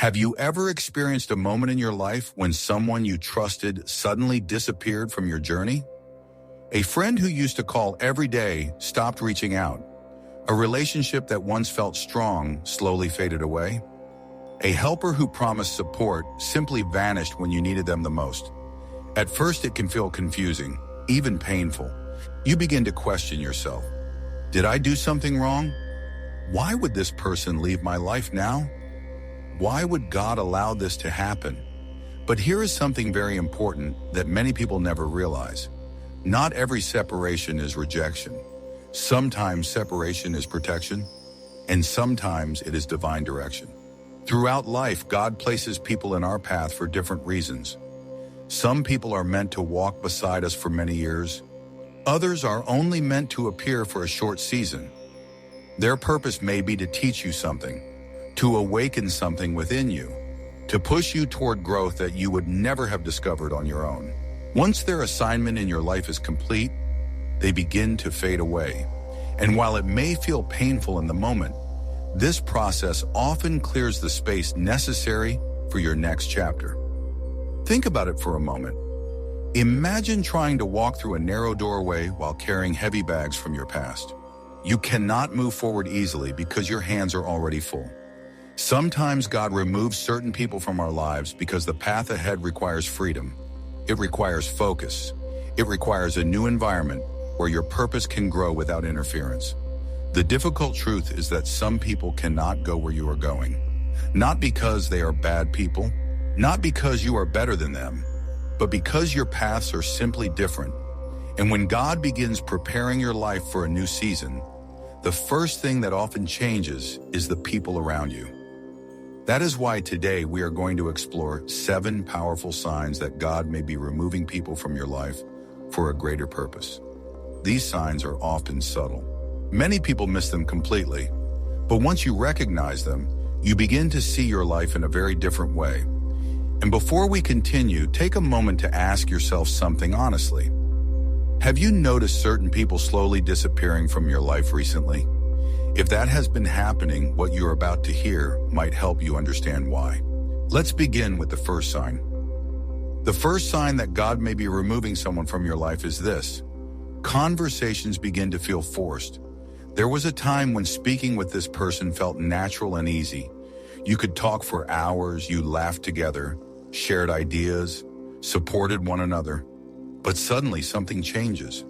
Have you ever experienced a moment in your life when someone you trusted suddenly disappeared from your journey? A friend who used to call every day stopped reaching out. A relationship that once felt strong slowly faded away. A helper who promised support simply vanished when you needed them the most. At first, it can feel confusing, even painful. You begin to question yourself. Did I do something wrong? Why would this person leave my life now? Why would God allow this to happen? But here is something very important that many people never realize. Not every separation is rejection. Sometimes separation is protection, and sometimes it is divine direction. Throughout life, God places people in our path for different reasons. Some people are meant to walk beside us for many years. Others are only meant to appear for a short season. Their purpose may be to teach you something, to awaken something within you, to push you toward growth that you would never have discovered on your own. Once their assignment in your life is complete, they begin to fade away. And while it may feel painful in the moment, this process often clears the space necessary for your next chapter. Think about it for a moment. Imagine trying to walk through a narrow doorway while carrying heavy bags from your past. You cannot move forward easily because your hands are already full. Sometimes God removes certain people from our lives because the path ahead requires freedom. It requires focus. It requires a new environment where your purpose can grow without interference. The difficult truth is that some people cannot go where you are going. Not because they are bad people, not because you are better than them, but because your paths are simply different. And when God begins preparing your life for a new season, the first thing that often changes is the people around you. That is why today we are going to explore 7 powerful signs that God may be removing people from your life for a greater purpose. These signs are often subtle. Many people miss them completely, but once you recognize them, you begin to see your life in a very different way. And before we continue, take a moment to ask yourself something honestly. Have you noticed certain people slowly disappearing from your life recently? If that has been happening, what you're about to hear might help you understand why. Let's begin with the first sign. The first sign that God may be removing someone from your life is this. Conversations begin to feel forced. There was a time when speaking with this person felt natural and easy. You could talk for hours, you laughed together, shared ideas, supported one another. But suddenly something changes.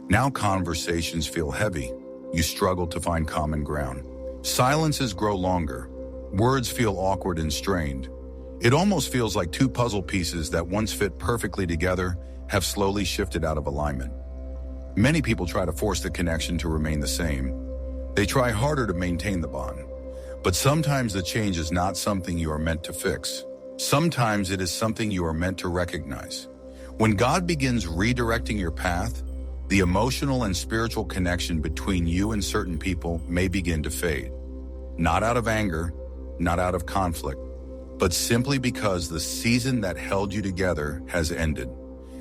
Now conversations feel heavy. You struggle to find common ground. Silences grow longer. Words feel awkward and strained. It almost feels like 2 puzzle pieces that once fit perfectly together have slowly shifted out of alignment. Many people try to force the connection to remain the same. They try harder to maintain the bond. But sometimes the change is not something you are meant to fix. Sometimes it is something you are meant to recognize. When God begins redirecting your path, the emotional and spiritual connection between you and certain people may begin to fade. Not out of anger, not out of conflict, but simply because the season that held you together has ended.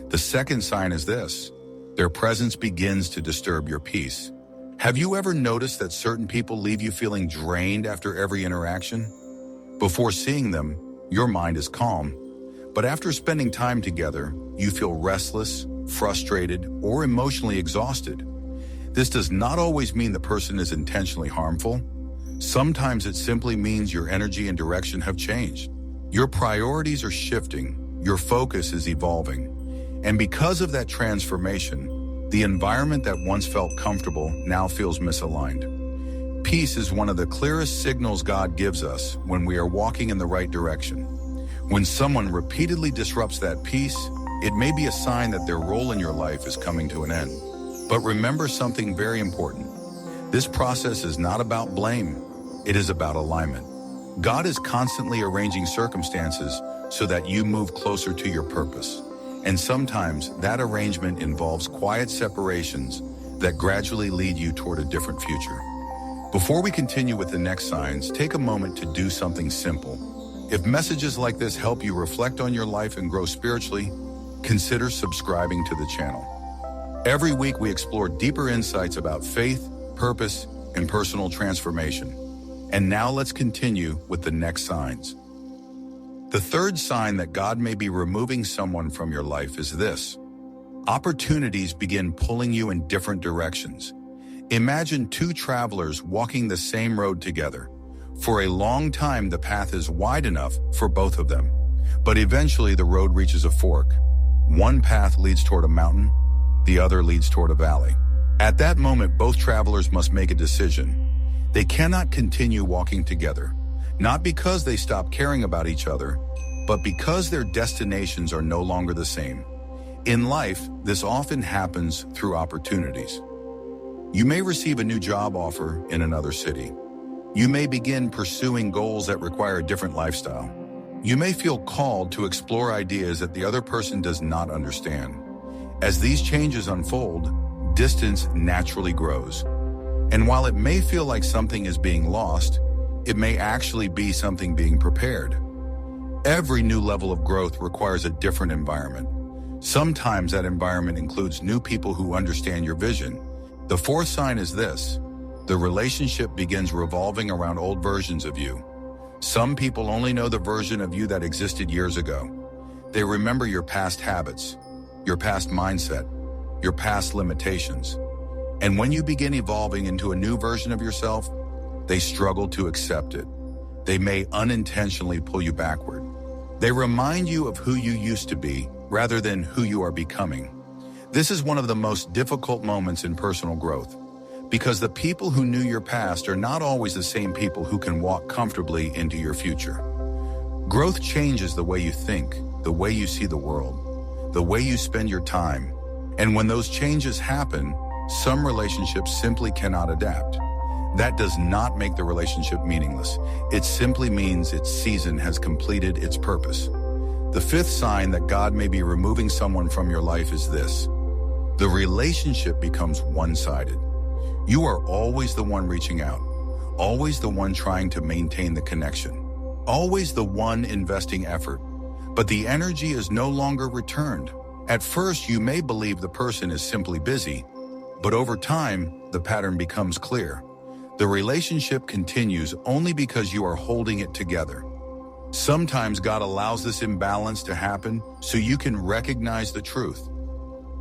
The second sign is this. Their presence begins to disturb your peace. Have you ever noticed that certain people leave you feeling drained after every interaction? Before seeing them, your mind is calm. But after spending time together, you feel restless, frustrated, or emotionally exhausted. This does not always mean the person is intentionally harmful. Sometimes it simply means your energy and direction have changed. Your priorities are shifting, your focus is evolving. And because of that transformation, the environment that once felt comfortable now feels misaligned. Peace is one of the clearest signals God gives us when we are walking in the right direction. When someone repeatedly disrupts that peace, it may be a sign that their role in your life is coming to an end. But remember something very important. This process is not about blame. It is about alignment. God is constantly arranging circumstances so that you move closer to your purpose. And sometimes that arrangement involves quiet separations that gradually lead you toward a different future. Before we continue with the next signs, take a moment to do something simple. If messages like this help you reflect on your life and grow spiritually, consider subscribing to the channel. Every week we explore deeper insights about faith, purpose, and personal transformation. And now let's continue with the next signs. The third sign that God may be removing someone from your life is this. Opportunities begin pulling you in different directions. Imagine two travelers walking the same road together. For a long time, the path is wide enough for both of them, but eventually the road reaches a fork. One path leads toward a mountain, the other leads toward a valley. At that moment, both travelers must make a decision. They cannot continue walking together, not because they stop caring about each other, but because their destinations are no longer the same. In life, this often happens through opportunities. You may receive a new job offer in another city. You may begin pursuing goals that require a different lifestyle. You may feel called to explore ideas that the other person does not understand. As these changes unfold, distance naturally grows. And while it may feel like something is being lost, it may actually be something being prepared. Every new level of growth requires a different environment. Sometimes that environment includes new people who understand your vision. The fourth sign is this. The relationship begins revolving around old versions of you. Some people only know the version of you that existed years ago. They remember your past habits, your past mindset, your past limitations. And when you begin evolving into a new version of yourself, they struggle to accept it. They may unintentionally pull you backward. They remind you of who you used to be rather than who you are becoming. This is one of the most difficult moments in personal growth, because the people who knew your past are not always the same people who can walk comfortably into your future. Growth changes the way you think, the way you see the world, the way you spend your time. And when those changes happen, some relationships simply cannot adapt. That does not make the relationship meaningless. It simply means its season has completed its purpose. The fifth sign that God may be removing someone from your life is this. The relationship becomes one-sided. You are always the one reaching out, always the one trying to maintain the connection, always the one investing effort, but the energy is no longer returned. At first, you may believe the person is simply busy, but over time, the pattern becomes clear. The relationship continues only because you are holding it together. Sometimes God allows this imbalance to happen so you can recognize the truth.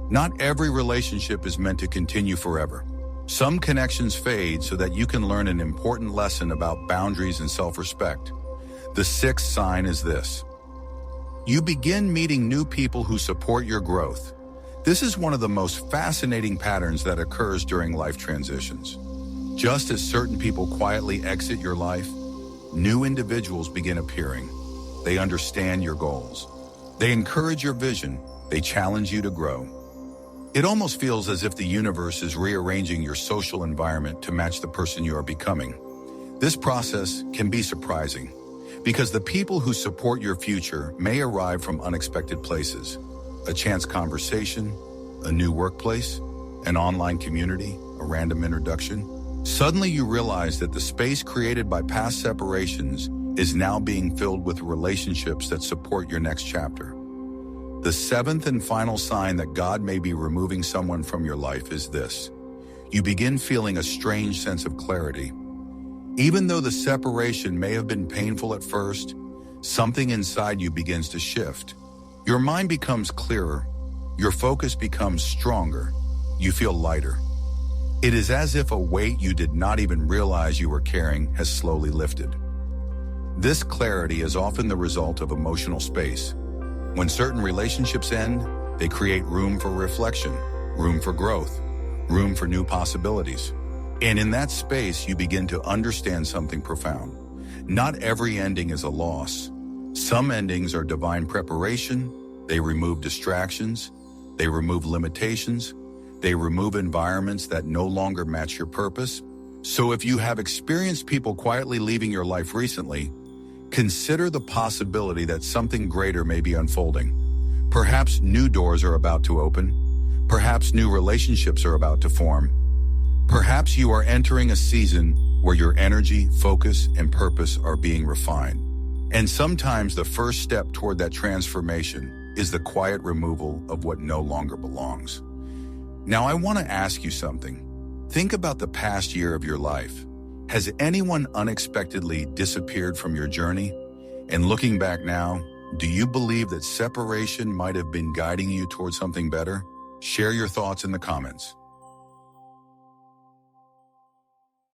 Not every relationship is meant to continue forever. Some connections fade so that you can learn an important lesson about boundaries and self-respect. The sixth sign is this. You begin meeting new people who support your growth. This is one of the most fascinating patterns that occurs during life transitions. Just as certain people quietly exit your life, new individuals begin appearing. They understand your goals. They encourage your vision. They challenge you to grow. It almost feels as if the universe is rearranging your social environment to match the person you are becoming. This process can be surprising because the people who support your future may arrive from unexpected places. A chance conversation, a new workplace, an online community, a random introduction. Suddenly you realize that the space created by past separations is now being filled with relationships that support your next chapter. The seventh and final sign that God may be removing someone from your life is this. You begin feeling a strange sense of clarity. Even though the separation may have been painful at first, something inside you begins to shift. Your mind becomes clearer. Your focus becomes stronger. You feel lighter. It is as if a weight you did not even realize you were carrying has slowly lifted. This clarity is often the result of emotional space. When certain relationships end, they create room for reflection, room for growth, room for new possibilities. And in that space, you begin to understand something profound. Not every ending is a loss. Some endings are divine preparation. They remove distractions. They remove limitations. They remove environments that no longer match your purpose. So if you have experienced people quietly leaving your life recently, consider the possibility that something greater may be unfolding. Perhaps new doors are about to open. Perhaps new relationships are about to form. Perhaps you are entering a season where your energy, focus, and purpose are being refined. And sometimes the first step toward that transformation is the quiet removal of what no longer belongs. Now, I want to ask you something. Think about the past year of your life. Has anyone unexpectedly disappeared from your journey? And looking back now, do you believe that separation might have been guiding you towards something better? Share your thoughts in the comments.